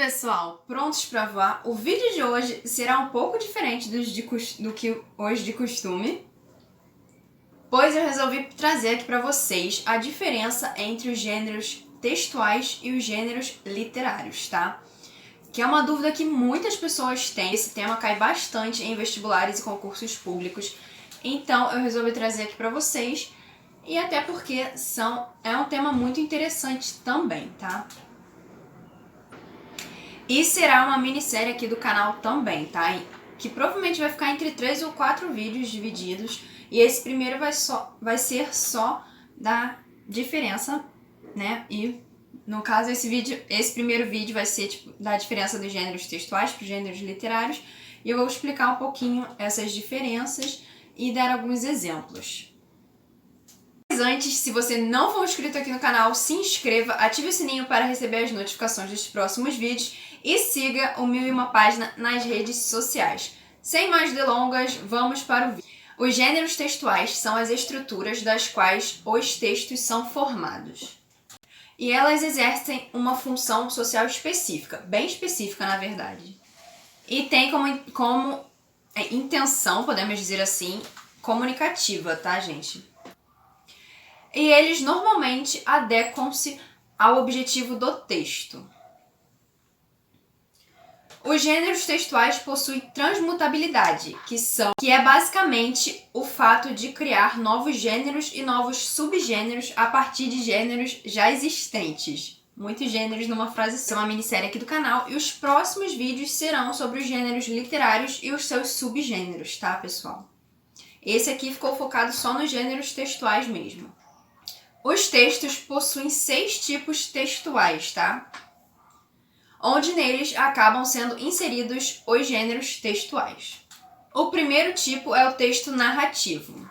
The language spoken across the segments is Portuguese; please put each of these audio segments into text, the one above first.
pessoal, prontos para voar? O vídeo de hoje será um pouco diferente do que hoje de costume, pois eu resolvi trazer aqui para vocês a diferença entre os gêneros textuais e os gêneros literários, tá? Que é uma dúvida que muitas pessoas têm. Esse tema cai bastante em vestibulares e concursos públicos, então eu resolvi trazer aqui para vocês, e até porque é um tema muito interessante também, tá? E será uma minissérie aqui do canal também, tá? Que provavelmente vai ficar entre 3 ou 4 vídeos divididos. E esse primeiro vai ser só da diferença, né? E no caso esse primeiro vídeo vai ser da diferença dos gêneros textuais para os gêneros literários. E eu vou explicar um pouquinho essas diferenças e dar alguns exemplos. Mas antes, se você não for inscrito aqui no canal, se inscreva, ative o sininho para receber as notificações dos próximos vídeos e siga o 1001 Página nas redes sociais. Sem mais delongas, vamos para o vídeo. Os gêneros textuais são as estruturas das quais os textos são formados. E elas exercem uma função social específica, bem específica na verdade. E tem como intenção, podemos dizer assim, comunicativa, tá, gente? E eles normalmente adequam-se ao objetivo do texto. Os gêneros textuais possuem transmutabilidade, que é basicamente o fato de criar novos gêneros e novos subgêneros a partir de gêneros já existentes. Muitos gêneros numa frase só. É uma minissérie aqui do canal e os próximos vídeos serão sobre os gêneros literários e os seus subgêneros, tá, pessoal? Esse aqui ficou focado só nos gêneros textuais mesmo. Os textos possuem 6 tipos textuais, tá? Onde neles acabam sendo inseridos os gêneros textuais. O primeiro tipo é o texto narrativo,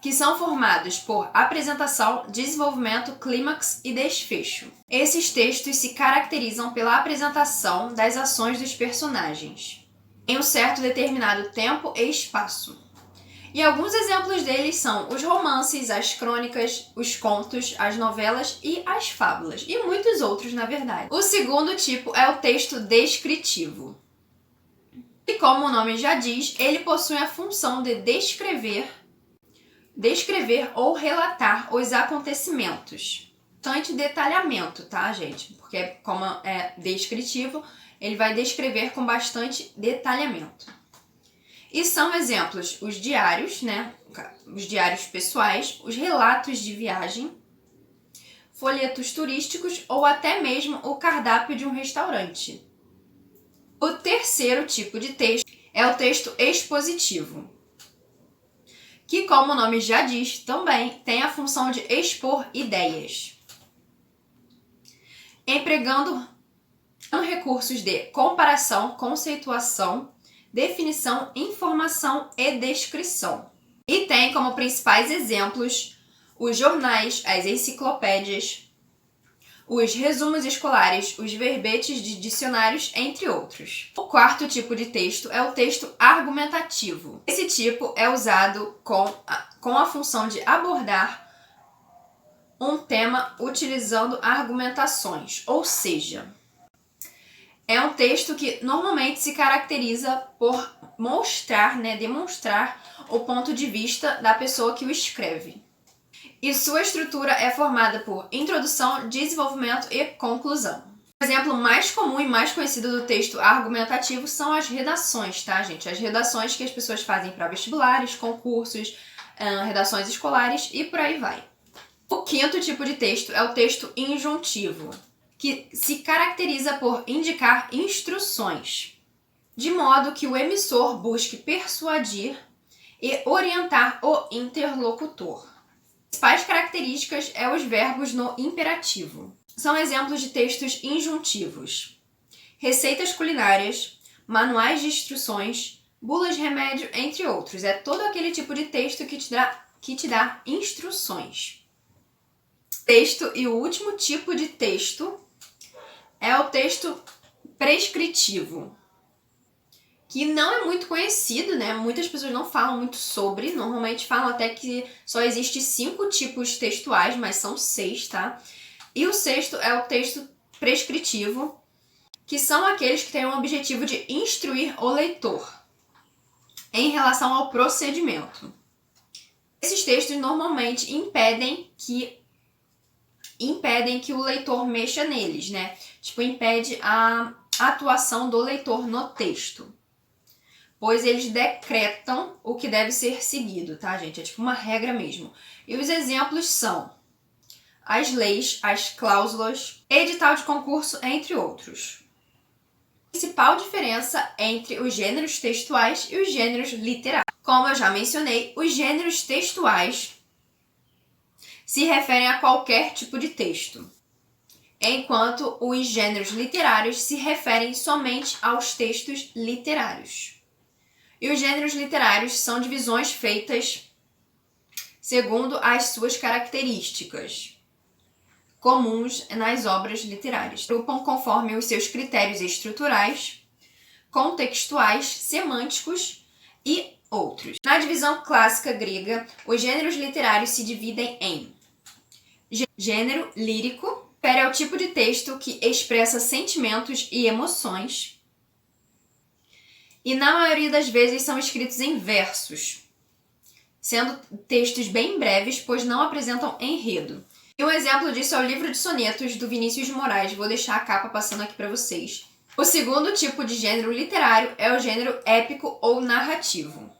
que são formados por apresentação, desenvolvimento, clímax e desfecho. Esses textos se caracterizam pela apresentação das ações dos personagens em um certo determinado tempo e espaço. E alguns exemplos deles são os romances, as crônicas, os contos, as novelas e as fábulas, e muitos outros, na verdade. O segundo tipo é o texto descritivo. E como o nome já diz, ele possui a função de descrever ou relatar os acontecimentos. Bastante detalhamento, tá, gente? Porque como é descritivo, ele vai descrever com bastante detalhamento. E são exemplos os diários, né? Os diários pessoais, os relatos de viagem, folhetos turísticos ou até mesmo o cardápio de um restaurante. O terceiro tipo de texto é o texto expositivo, que, como o nome já diz, também tem a função de expor ideias, empregando recursos de comparação, conceituação, definição, informação e descrição. E tem como principais exemplos os jornais, as enciclopédias, os resumos escolares, os verbetes de dicionários, entre outros. O quarto tipo de texto é o texto argumentativo. Esse tipo é usado com a função de abordar um tema utilizando argumentações, ou seja, é um texto que normalmente se caracteriza por demonstrar o ponto de vista da pessoa que o escreve. E sua estrutura é formada por introdução, desenvolvimento e conclusão. O exemplo mais comum e mais conhecido do texto argumentativo são as redações, tá, gente? As redações que as pessoas fazem para vestibulares, concursos, redações escolares e por aí vai. O quinto tipo de texto é o texto injuntivo, que se caracteriza por indicar instruções, de modo que o emissor busque persuadir e orientar o interlocutor. As principais características são os verbos no imperativo. São exemplos de textos injuntivos: receitas culinárias, manuais de instruções, bulas de remédio, entre outros. É todo aquele tipo de texto que te dá instruções. E o último tipo de texto é o texto prescritivo, que não é muito conhecido, né? Muitas pessoas não falam muito sobre, normalmente falam até que só existe 5 tipos textuais, mas são 6, tá? E o sexto é o texto prescritivo, que são aqueles que têm o objetivo de instruir o leitor em relação ao procedimento. Esses textos normalmente impedem que o leitor mexa neles, né? Tipo, impede a atuação do leitor no texto. Pois eles decretam o que deve ser seguido, tá, gente? É tipo uma regra mesmo. E os exemplos são as leis, as cláusulas, edital de concurso, entre outros. A principal diferença entre os gêneros textuais e os gêneros literários. Como eu já mencionei, os gêneros textuais se referem a qualquer tipo de texto, enquanto os gêneros literários se referem somente aos textos literários. E os gêneros literários são divisões feitas segundo as suas características comuns nas obras literárias. Agrupam conforme os seus critérios estruturais, contextuais, semânticos e outros. Na divisão clássica grega, os gêneros literários se dividem em gênero lírico, refere ao tipo de texto que expressa sentimentos e emoções, e na maioria das vezes são escritos em versos, sendo textos bem breves, pois não apresentam enredo. E um exemplo disso é o livro de sonetos do Vinícius de Moraes. Vou deixar a capa passando aqui para vocês. O segundo tipo de gênero literário é o gênero épico ou narrativo,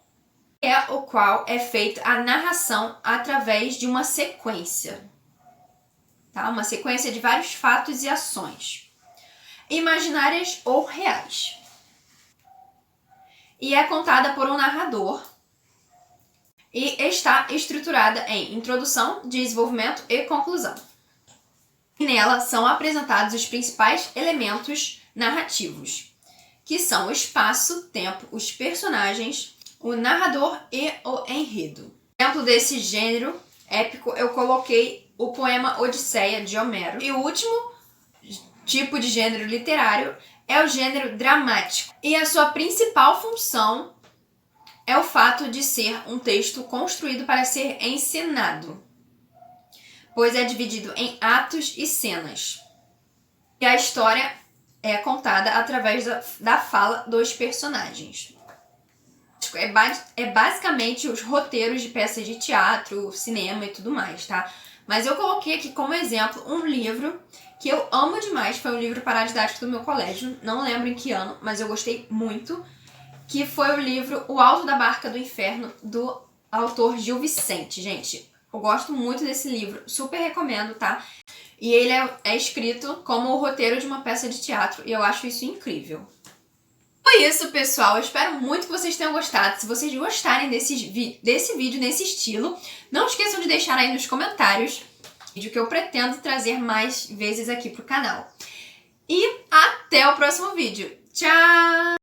é o qual é feita a narração através de uma sequência, tá? Uma sequência de vários fatos e ações, imaginárias ou reais. E é contada por um narrador e está estruturada em introdução, desenvolvimento e conclusão. E nela são apresentados os principais elementos narrativos, que são o espaço, tempo, os personagens, o narrador e o enredo. Exemplo desse gênero épico, eu coloquei o poema Odisseia, de Homero. E o último tipo de gênero literário é o gênero dramático. E a sua principal função é o fato de ser um texto construído para ser encenado, pois é dividido em atos e cenas. E a história é contada através da fala dos personagens. É basicamente os roteiros de peças de teatro, cinema e tudo mais, tá? Mas eu coloquei aqui como exemplo um livro que eu amo demais, foi um livro paradidático do meu colégio, não lembro em que ano, mas eu gostei muito, que foi o livro O Alto da Barca do Inferno, do autor Gil Vicente. Gente, eu gosto muito desse livro, super recomendo, tá? E ele é escrito como o roteiro de uma peça de teatro, e eu acho isso incrível. Foi isso, pessoal. Eu espero muito que vocês tenham gostado. Se vocês gostarem desse vídeo nesse estilo, não esqueçam de deixar aí nos comentários vídeo que eu pretendo trazer mais vezes aqui pro canal. E até o próximo vídeo. Tchau!